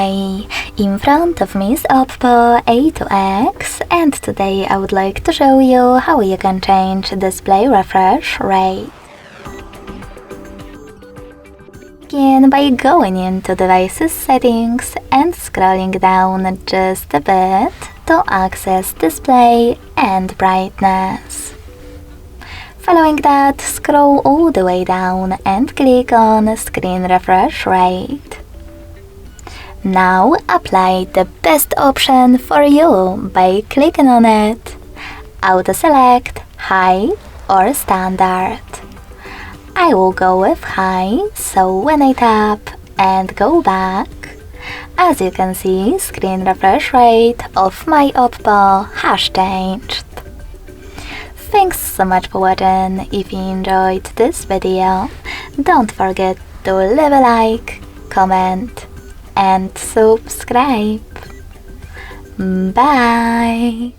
Hi! In front of me is OPPO A2X, and today I would like to show you how you can change display refresh rate. Begin by going into devices settings and scrolling down just a bit to access display and brightness. Following that, scroll all the way down and click on screen refresh rate. Now apply the best option for you by clicking on it. Auto select high or standard. I will go with high, so when I tap and go back, as you can see, screen refresh rate of my OPPO has changed. Thanks so much for watching. If you enjoyed this video, don't forget to leave a like, comment and subscribe. Bye!